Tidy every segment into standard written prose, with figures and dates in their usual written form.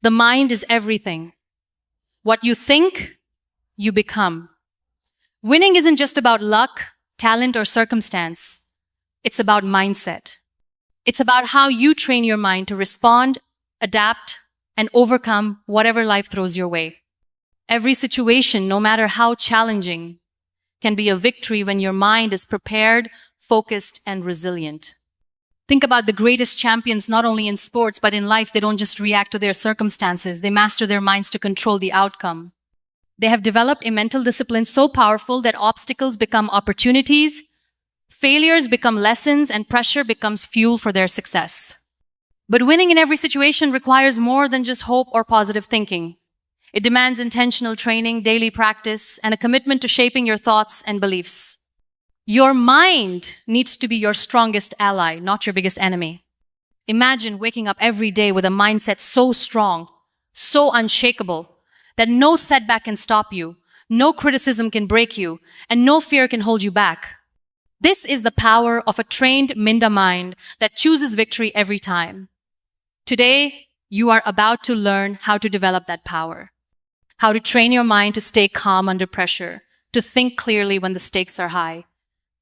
The mind is everything. What you think, you become. Winning isn't just about luck, talent, or circumstance. It's about mindset. It's about how you train your mind to respond, adapt, and overcome whatever life throws your way. Every situation, no matter how challenging, can be a victory when your mind is prepared, focused, and resilient. Think about the greatest champions, not only in sports, but in life. They don't just react to their circumstances. They master their minds to control the outcome. They have developed a mental discipline so powerful that obstacles become opportunities, failures become lessons, and pressure becomes fuel for their success. But winning in every situation requires more than just hope or positive thinking. It demands intentional training, daily practice, and a commitment to shaping your thoughts and beliefs. Your mind needs to be your strongest ally, not your biggest enemy. Imagine waking up every day with a mindset so strong, so unshakable, that no setback can stop you, no criticism can break you, and no fear can hold you back. This is the power of a trained Minda mind that chooses victory every time. Today, you are about to learn how to develop that power. How to train your mind to stay calm under pressure, to think clearly when the stakes are high,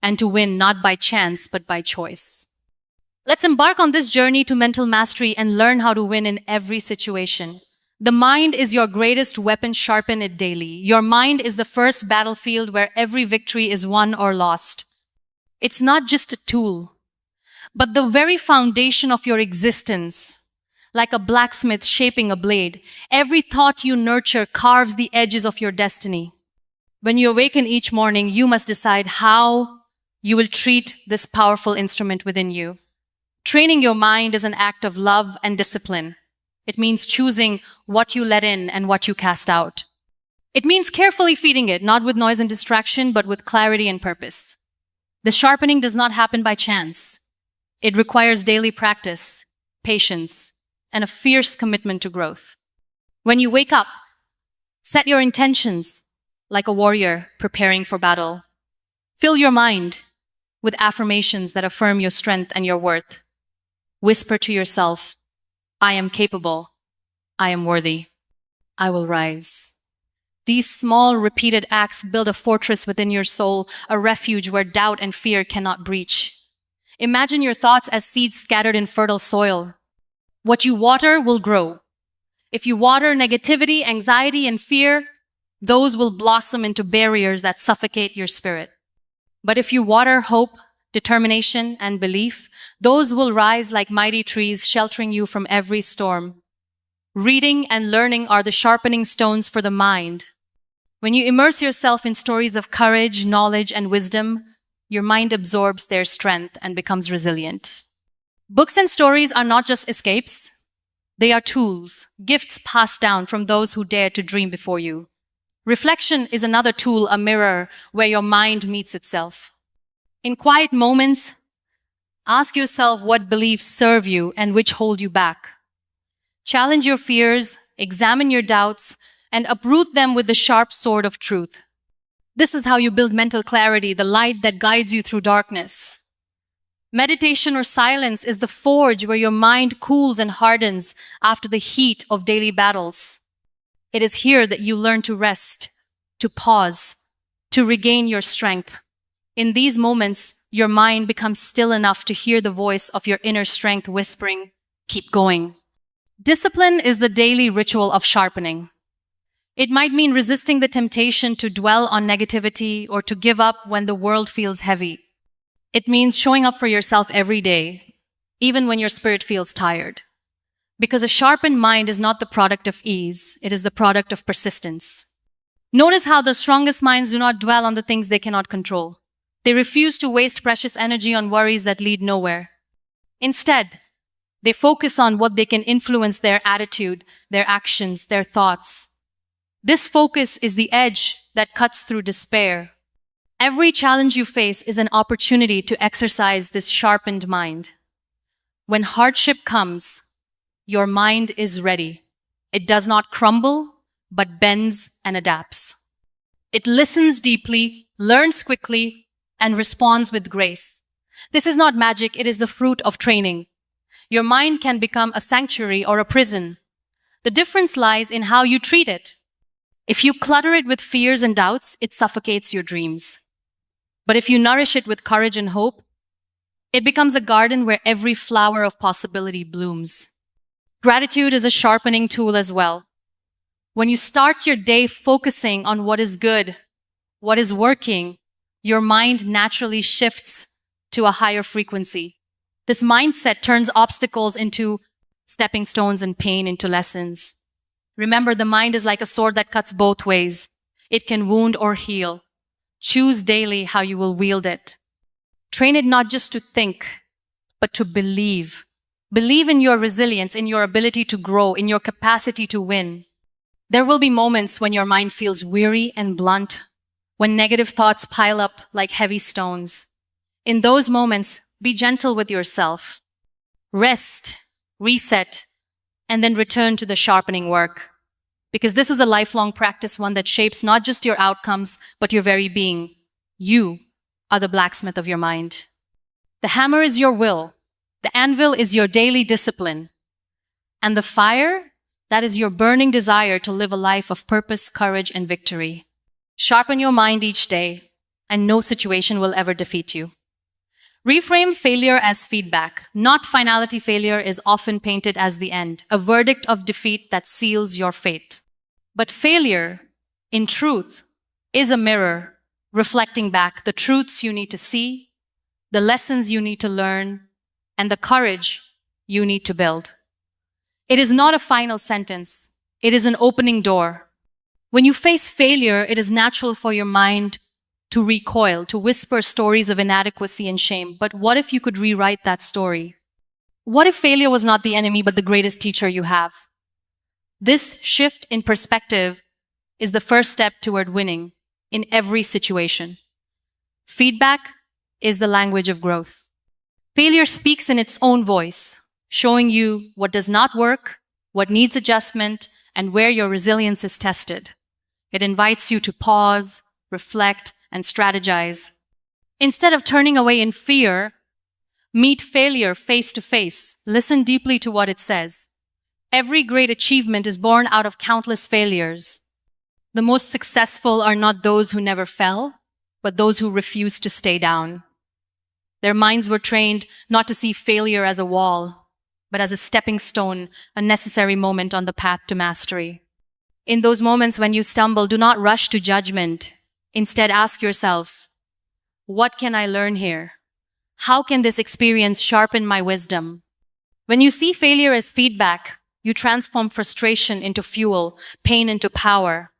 and to win not by chance but by choice. Let's embark on this journey to mental mastery and learn how to win in every situation. The mind is your greatest weapon, sharpen it daily. Your mind is the first battlefield where every victory is won or lost. It's not just a tool, but the very foundation of your existence. Like a blacksmith shaping a blade, every thought you nurture carves the edges of your destiny. When you awaken each morning, you must decide how you will treat this powerful instrument within you. Training your mind is an act of love and discipline. It means choosing what you let in and what you cast out. It means carefully feeding it, not with noise and distraction, but with clarity and purpose. The sharpening does not happen by chance. It requires daily practice, patience, and a fierce commitment to growth. When you wake up, set your intentions like a warrior preparing for battle. Fill your mind with affirmations that affirm your strength and your worth. Whisper to yourself, I am capable, I am worthy, I will rise. These small, repeated acts build a fortress within your soul, a refuge where doubt and fear cannot breach. Imagine your thoughts as seeds scattered in fertile soil. What you water will grow. If you water negativity, anxiety, and fear, those will blossom into barriers that suffocate your spirit. But if you water hope, determination, and belief, those will rise like mighty trees, sheltering you from every storm. Reading and learning are the sharpening stones for the mind. When you immerse yourself in stories of courage, knowledge, and wisdom, your mind absorbs their strength and becomes resilient. Books and stories are not just escapes. They are tools, gifts passed down from those who dared to dream before you. Reflection is another tool, a mirror where your mind meets itself. In quiet moments, ask yourself what beliefs serve you and which hold you back. Challenge your fears, examine your doubts, and uproot them with the sharp sword of truth. This is how you build mental clarity, the light that guides you through darkness. Meditation or silence is the forge where your mind cools and hardens after the heat of daily battles. It is here that you learn to rest, to pause, to regain your strength. In these moments, your mind becomes still enough to hear the voice of your inner strength whispering, keep going. Discipline is the daily ritual of sharpening. It might mean resisting the temptation to dwell on negativity or to give up when the world feels heavy. It means showing up for yourself every day, even when your spirit feels tired. Because a sharpened mind is not the product of ease, it is the product of persistence. Notice how the strongest minds do not dwell on the things they cannot control. They refuse to waste precious energy on worries that lead nowhere. Instead, they focus on what they can influence: their attitude, their actions, their thoughts. This focus is the edge that cuts through despair. Every challenge you face is an opportunity to exercise this sharpened mind. When hardship comes, your mind is ready. It does not crumble, but bends and adapts. It listens deeply, learns quickly, and responds with grace. This is not magic, it is the fruit of training. Your mind can become a sanctuary or a prison, The difference lies in how you treat it. If you clutter it with fears and doubts, it suffocates your dreams. But if you nourish it with courage and hope, it becomes a garden where every flower of possibility blooms. Gratitude is a sharpening tool as well. When you start your day focusing on what is good, what is working, your mind naturally shifts to a higher frequency. This mindset turns obstacles into stepping stones and pain into lessons. Remember, the mind is like a sword that cuts both ways. It can wound or heal. Choose daily how you will wield it. Train it not just to think, but to believe. Believe in your resilience, in your ability to grow, in your capacity to win. There will be moments when your mind feels weary and blunt, when negative thoughts pile up like heavy stones. In those moments, be gentle with yourself. Rest, reset, and then return to the sharpening work. Because this is a lifelong practice, one that shapes not just your outcomes, but your very being. You are the blacksmith of your mind. The hammer is your will. The anvil is your daily discipline. And the fire, that is your burning desire to live a life of purpose, courage, and victory. Sharpen your mind each day, and no situation will ever defeat you. Reframe failure as feedback. Not finality. Failure is often painted as the end, a verdict of defeat that seals your fate. But failure, in truth, is a mirror reflecting back the truths you need to see, the lessons you need to learn, and the courage you need to build. It is not a final sentence. It is an opening door. When you face failure, it is natural for your mind to recoil, to whisper stories of inadequacy and shame. But what if you could rewrite that story? What if failure was not the enemy, but the greatest teacher you have? This shift in perspective is the first step toward winning in every situation. Feedback is the language of growth. Failure speaks in its own voice, showing you what does not work, what needs adjustment, and where your resilience is tested. It invites you to pause, reflect, and strategize. Instead of turning away in fear, meet failure face to face. Listen deeply to what it says. Every great achievement is born out of countless failures. The most successful are not those who never fell, but those who refused to stay down. Their minds were trained not to see failure as a wall, but as a stepping stone, a necessary moment on the path to mastery. In those moments when you stumble, do not rush to judgment. Instead, ask yourself, what can I learn here? How can this experience sharpen my wisdom? When you see failure as feedback, you transform frustration into fuel, pain into power.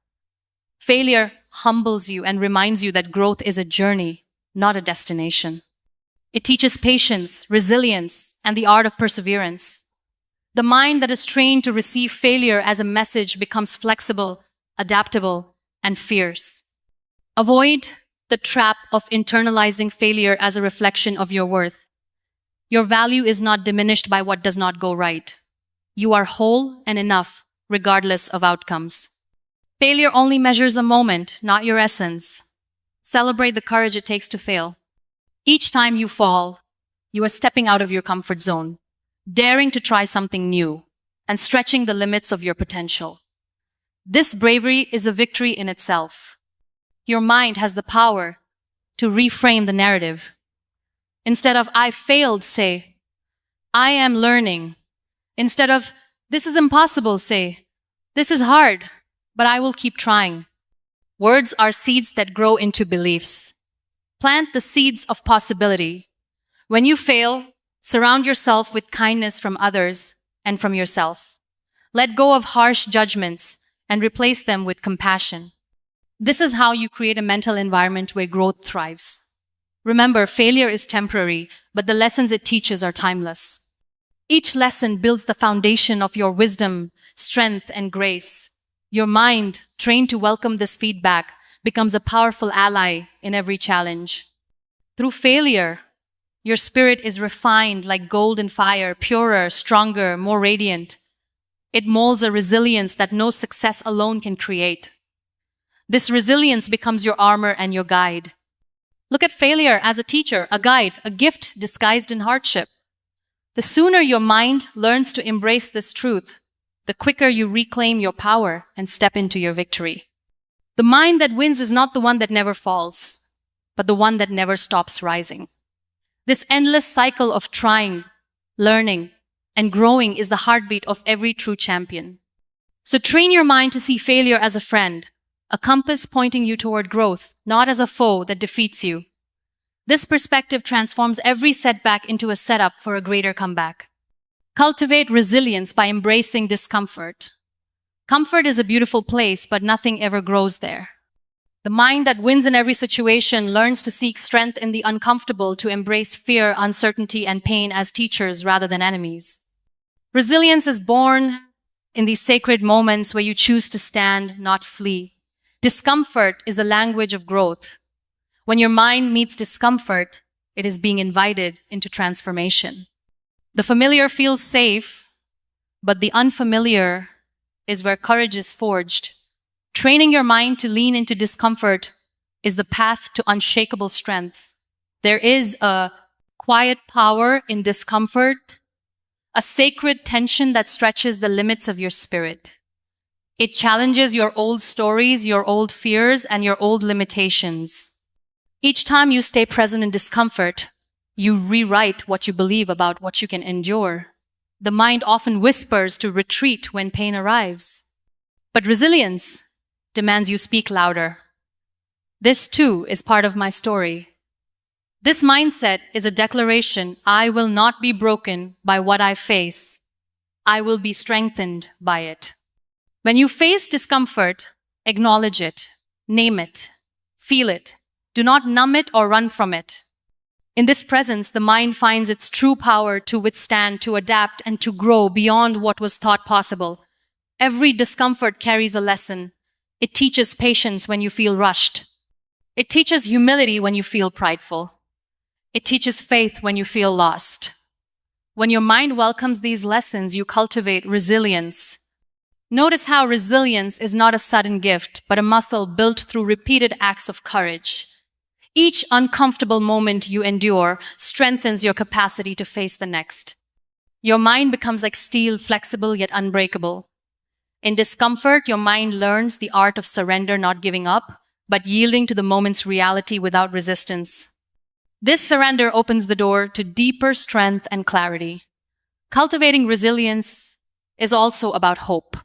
Failure humbles you and reminds you that growth is a journey, not a destination. It teaches patience, resilience, and the art of perseverance. The mind that is trained to receive failure as a message becomes flexible, adaptable, and fierce. Avoid the trap of internalizing failure as a reflection of your worth. Your value is not diminished by what does not go right. You are whole and enough, regardless of outcomes. Failure only measures a moment, not your essence. Celebrate the courage it takes to fail. Each time you fall, you are stepping out of your comfort zone, daring to try something new, and stretching the limits of your potential. This bravery is a victory in itself. Your mind has the power to reframe the narrative. Instead of, I failed, say, I am learning. Instead of, this is impossible, say, this is hard, but I will keep trying. Words are seeds that grow into beliefs. Plant the seeds of possibility. When you fail, surround yourself with kindness from others and from yourself. Let go of harsh judgments and replace them with compassion. This is how you create a mental environment where growth thrives. Remember, failure is temporary, but the lessons it teaches are timeless. Each lesson builds the foundation of your wisdom, strength, and grace. Your mind, trained to welcome this feedback, becomes a powerful ally in every challenge. Through failure, your spirit is refined like gold in fire, purer, stronger, more radiant. It molds a resilience that no success alone can create. This resilience becomes your armor and your guide. Look at failure as a teacher, a guide, a gift disguised in hardship. The sooner your mind learns to embrace this truth, the quicker you reclaim your power and step into your victory. The mind that wins is not the one that never falls, but the one that never stops rising. This endless cycle of trying, learning, and growing is the heartbeat of every true champion. So train your mind to see failure as a friend, a compass pointing you toward growth, not as a foe that defeats you. This perspective transforms every setback into a setup for a greater comeback. Cultivate resilience by embracing discomfort. Comfort is a beautiful place, but nothing ever grows there. The mind that wins in every situation learns to seek strength in the uncomfortable, to embrace fear, uncertainty, and pain as teachers rather than enemies. Resilience is born in these sacred moments where you choose to stand, not flee. Discomfort is the language of growth. When your mind meets discomfort, it is being invited into transformation. The familiar feels safe, but the unfamiliar is where courage is forged. Training your mind to lean into discomfort is the path to unshakable strength. There is a quiet power in discomfort, a sacred tension that stretches the limits of your spirit. It challenges your old stories, your old fears, and your old limitations. Each time you stay present in discomfort, you rewrite what you believe about what you can endure. The mind often whispers to retreat when pain arrives. But resilience demands you speak louder. This too is part of my story. This mindset is a declaration: I will not be broken by what I face. I will be strengthened by it. When you face discomfort, acknowledge it, name it, feel it. Do not numb it or run from it. In this presence, the mind finds its true power to withstand, to adapt, and to grow beyond what was thought possible. Every discomfort carries a lesson. It teaches patience when you feel rushed. It teaches humility when you feel prideful. It teaches faith when you feel lost. When your mind welcomes these lessons, you cultivate resilience. Notice how resilience is not a sudden gift, but a muscle built through repeated acts of courage. Each uncomfortable moment you endure strengthens your capacity to face the next. Your mind becomes like steel, flexible yet unbreakable. In discomfort, your mind learns the art of surrender, not giving up, but yielding to the moment's reality without resistance. This surrender opens the door to deeper strength and clarity. Cultivating resilience is also about hope.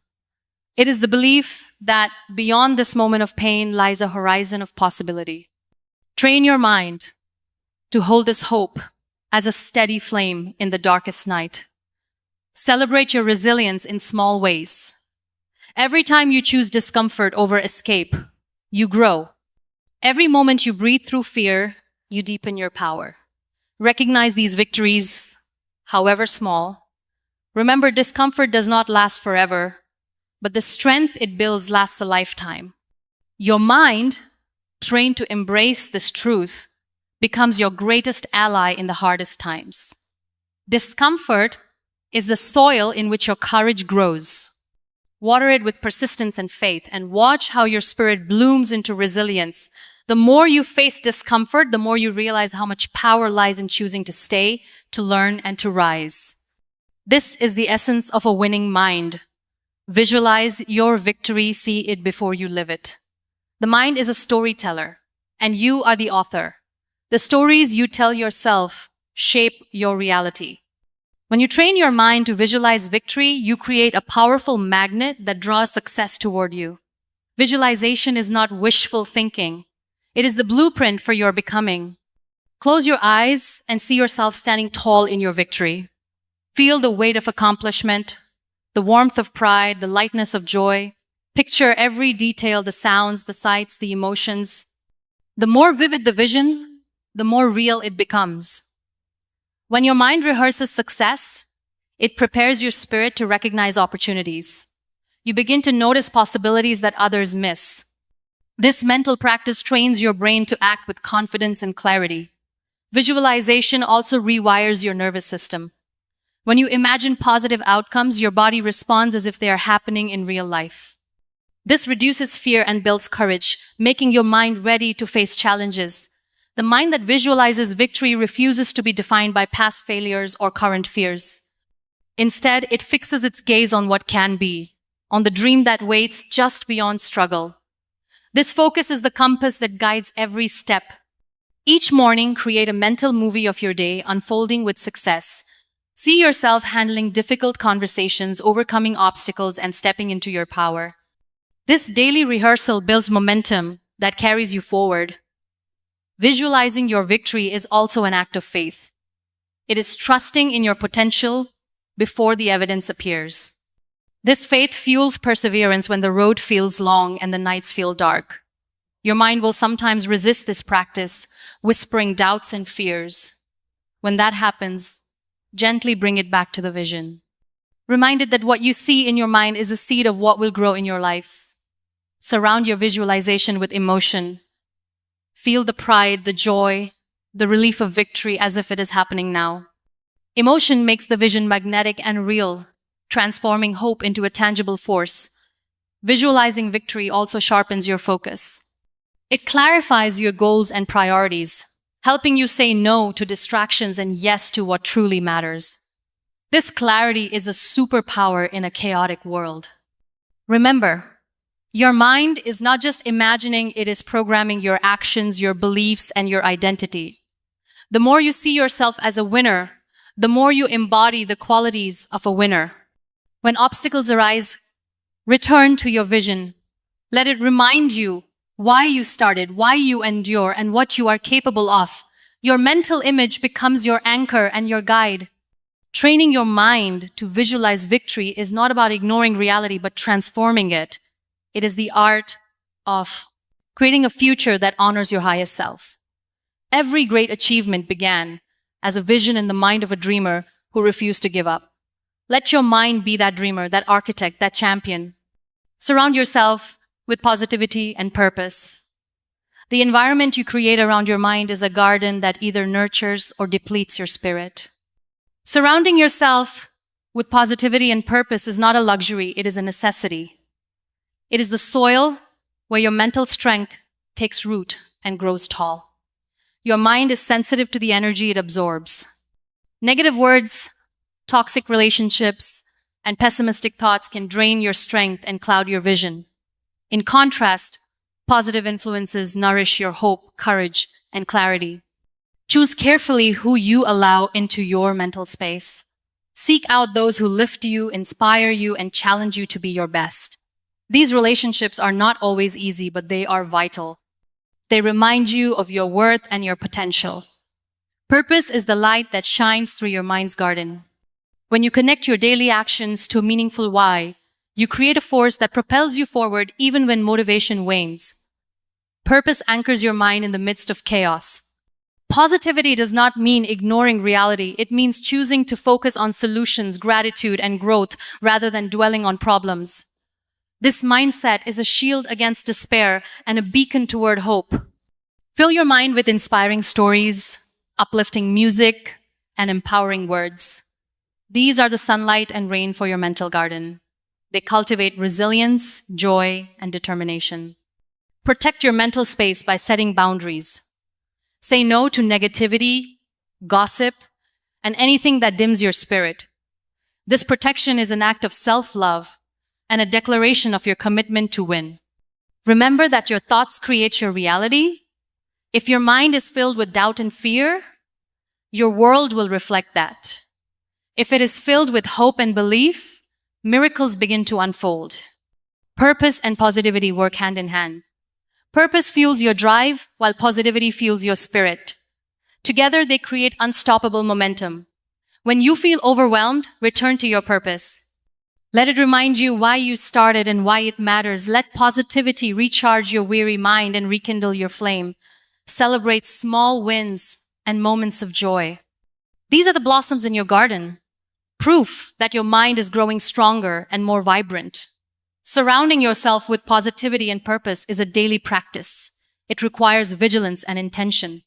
It is the belief that beyond this moment of pain lies a horizon of possibility. Train your mind to hold this hope as a steady flame in the darkest night. Celebrate your resilience in small ways. Every time you choose discomfort over escape, you grow. Every moment you breathe through fear, you deepen your power. Recognize these victories, however small. Remember, discomfort does not last forever, but the strength it builds lasts a lifetime. Your mind, trained to embrace this truth, becomes your greatest ally in the hardest times. Discomfort is the soil in which your courage grows. Water it with persistence and faith, and watch how your spirit blooms into resilience. The more you face discomfort, the more you realize how much power lies in choosing to stay, to learn, and to rise. This is the essence of a winning mind. Visualize your victory, see it before you live it. The mind is a storyteller, and you are the author. The stories you tell yourself shape your reality. When you train your mind to visualize victory, you create a powerful magnet that draws success toward you. Visualization is not wishful thinking. It is the blueprint for your becoming. Close your eyes and see yourself standing tall in your victory. Feel the weight of accomplishment, the warmth of pride, the lightness of joy. Picture every detail, the sounds, the sights, the emotions. The more vivid the vision, the more real it becomes. When your mind rehearses success, it prepares your spirit to recognize opportunities. You begin to notice possibilities that others miss. This mental practice trains your brain to act with confidence and clarity. Visualization also rewires your nervous system. When you imagine positive outcomes, your body responds as if they are happening in real life. This reduces fear and builds courage, making your mind ready to face challenges. The mind that visualizes victory refuses to be defined by past failures or current fears. Instead, it fixes its gaze on what can be, on the dream that waits just beyond struggle. This focus is the compass that guides every step. Each morning, create a mental movie of your day unfolding with success. See yourself handling difficult conversations, overcoming obstacles, and stepping into your power. This daily rehearsal builds momentum that carries you forward. Visualizing your victory is also an act of faith. It is trusting in your potential before the evidence appears. This faith fuels perseverance when the road feels long and the nights feel dark. Your mind will sometimes resist this practice, whispering doubts and fears. When that happens, gently bring it back to the vision. Reminded that what you see in your mind is a seed of what will grow in your life. Surround your visualization with emotion. Feel the pride, the joy, the relief of victory as if it is happening now. Emotion makes the vision magnetic and real, transforming hope into a tangible force. Visualizing victory also sharpens your focus. It clarifies your goals and priorities, helping you say no to distractions and yes to what truly matters. This clarity is a superpower in a chaotic world. Remember, your mind is not just imagining, it is programming your actions, your beliefs, and your identity. The more you see yourself as a winner, the more you embody the qualities of a winner. When obstacles arise, return to your vision. Let it remind you why you started, why you endure, and what you are capable of. Your mental image becomes your anchor and your guide. Training your mind to visualize victory is not about ignoring reality, but transforming it. It is the art of creating a future that honors your highest self. Every great achievement began as a vision in the mind of a dreamer who refused to give up. Let your mind be that dreamer, that architect, that champion. Surround yourself with positivity and purpose. The environment you create around your mind is a garden that either nurtures or depletes your spirit. Surrounding yourself with positivity and purpose is not a luxury, it is a necessity. It is the soil where your mental strength takes root and grows tall. Your mind is sensitive to the energy it absorbs. Negative words, toxic relationships, and pessimistic thoughts can drain your strength and cloud your vision. In contrast, positive influences nourish your hope, courage, and clarity. Choose carefully who you allow into your mental space. Seek out those who lift you, inspire you, and challenge you to be your best. These relationships are not always easy, but they are vital. They remind you of your worth and your potential. Purpose is the light that shines through your mind's garden. When you connect your daily actions to a meaningful why, you create a force that propels you forward even when motivation wanes. Purpose anchors your mind in the midst of chaos. Positivity does not mean ignoring reality. It means choosing to focus on solutions, gratitude, and growth rather than dwelling on problems. This mindset is a shield against despair and a beacon toward hope. Fill your mind with inspiring stories, uplifting music, and empowering words. These are the sunlight and rain for your mental garden. They cultivate resilience, joy, and determination. Protect your mental space by setting boundaries. Say no to negativity, gossip, and anything that dims your spirit. This protection is an act of self-love and a declaration of your commitment to win. Remember that your thoughts create your reality. If your mind is filled with doubt and fear, your world will reflect that. If it is filled with hope and belief, miracles begin to unfold. Purpose and positivity work hand in hand. Purpose fuels your drive, while positivity fuels your spirit. Together, they create unstoppable momentum. When you feel overwhelmed, return to your purpose. Let it remind you why you started and why it matters. Let positivity recharge your weary mind and rekindle your flame. Celebrate small wins and moments of joy. These are the blossoms in your garden. Proof that your mind is growing stronger and more vibrant. Surrounding yourself with positivity and purpose is a daily practice. It requires vigilance and intention.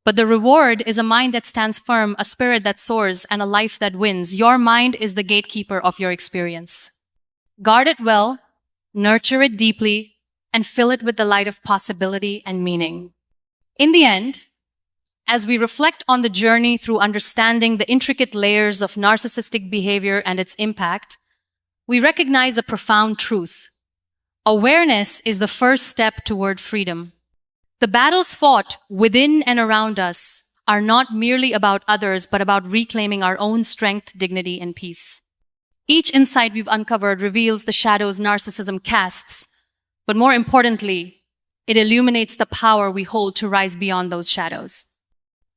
But the reward is a mind that stands firm, a spirit that soars, and a life that wins. Your mind is the gatekeeper of your experience. Guard it well, nurture it deeply, and fill it with the light of possibility and meaning. In the end, As we reflect on the journey through understanding the intricate layers of narcissistic behavior and its impact, we recognize a profound truth. Awareness is the first step toward freedom. The battles fought within and around us are not merely about others, but about reclaiming our own strength, dignity, and peace. Each insight we've uncovered reveals the shadows narcissism casts, but more importantly, it illuminates the power we hold to rise beyond those shadows.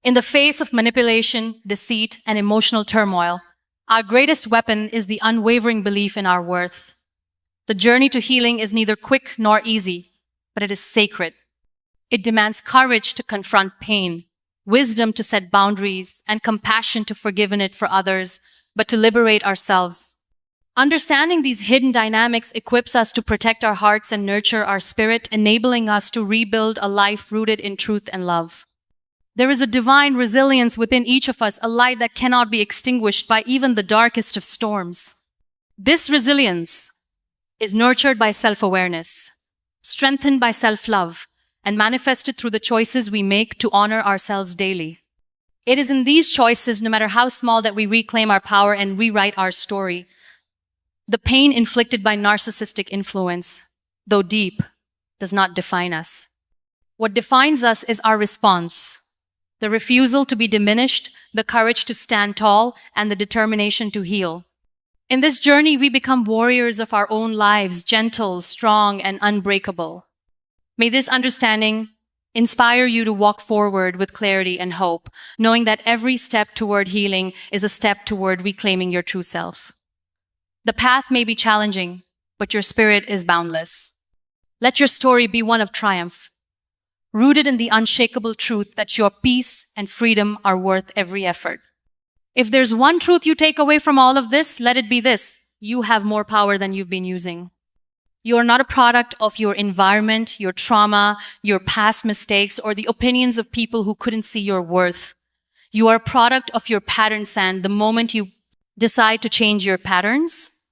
In the face of manipulation, deceit, and emotional turmoil, our greatest weapon is the unwavering belief in our worth. The journey to healing is neither quick nor easy, but it is sacred. It demands courage to confront pain, wisdom to set boundaries, and compassion to forgive it for others, but to liberate ourselves. Understanding these hidden dynamics equips us to protect our hearts and nurture our spirit, enabling us to rebuild a life rooted in truth and love. There is a divine resilience within each of us, a light that cannot be extinguished by even the darkest of storms. This resilience is nurtured by self-awareness, strengthened by self-love, and manifested through the choices we make to honor ourselves daily. It is in these choices, no matter how small, that we reclaim our power and rewrite our story. The pain inflicted by narcissistic influence, though deep, does not define us. What defines us is our response. The refusal to be diminished, the courage to stand tall, and the determination to heal. In this journey, we become warriors of our own lives, gentle, strong, and unbreakable. May this understanding inspire you to walk forward with clarity and hope, knowing that every step toward healing is a step toward reclaiming your true self. The path may be challenging, but your spirit is boundless. Let your story be one of triumph, rooted in the unshakable truth that your peace and freedom are worth every effort. If there's one truth you take away from all of this, let it be this: you have more power than you've been using. You are not a product of your environment, your trauma, your past mistakes, or the opinions of people who couldn't see your worth. You are a product of your patterns, and the moment you decide to change your patterns,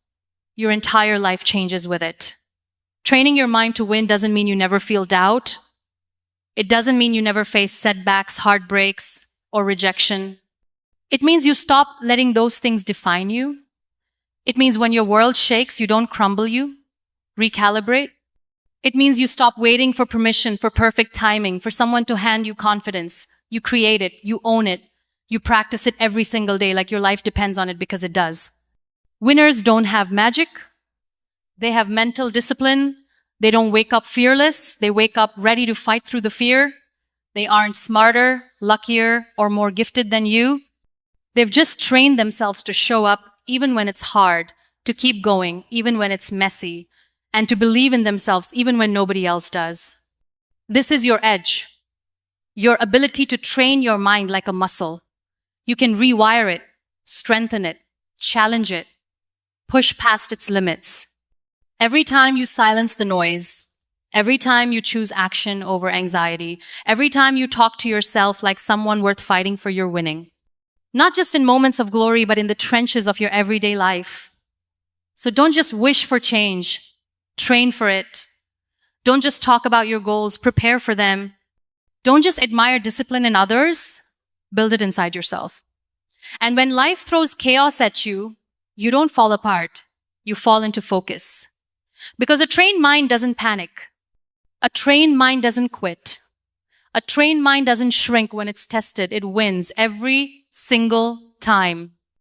your entire life changes with it. Training your mind to win doesn't mean you never feel doubt. It doesn't mean you never face setbacks, heartbreaks, or rejection. It means you stop letting those things define you. It means when your world shakes, you don't crumble, you recalibrate. It means you stop waiting for permission, for perfect timing, for someone to hand you confidence. You create it, you own it, you practice it every single day like your life depends on it, because it does. Winners don't have magic. They have mental discipline. They don't wake up fearless. They wake up ready to fight through the fear. They aren't smarter, luckier, or more gifted than you. They've just trained themselves to show up even when it's hard, to keep going even when it's messy, and to believe in themselves even when nobody else does. This is your edge, your ability to train your mind like a muscle. You can rewire it, strengthen it, challenge it, push past its limits. Every time you silence the noise, every time you choose action over anxiety, every time you talk to yourself like someone worth fighting for, you're winning. Not just in moments of glory, but in the trenches of your everyday life. So don't just wish for change. Train for it. Don't just talk about your goals, prepare for them. Don't just admire discipline in others, build it inside yourself. And when life throws chaos at you, you don't fall apart, you fall into focus. Because a trained mind doesn't panic. A trained mind doesn't quit. A trained mind doesn't shrink when it's tested. It wins every single time.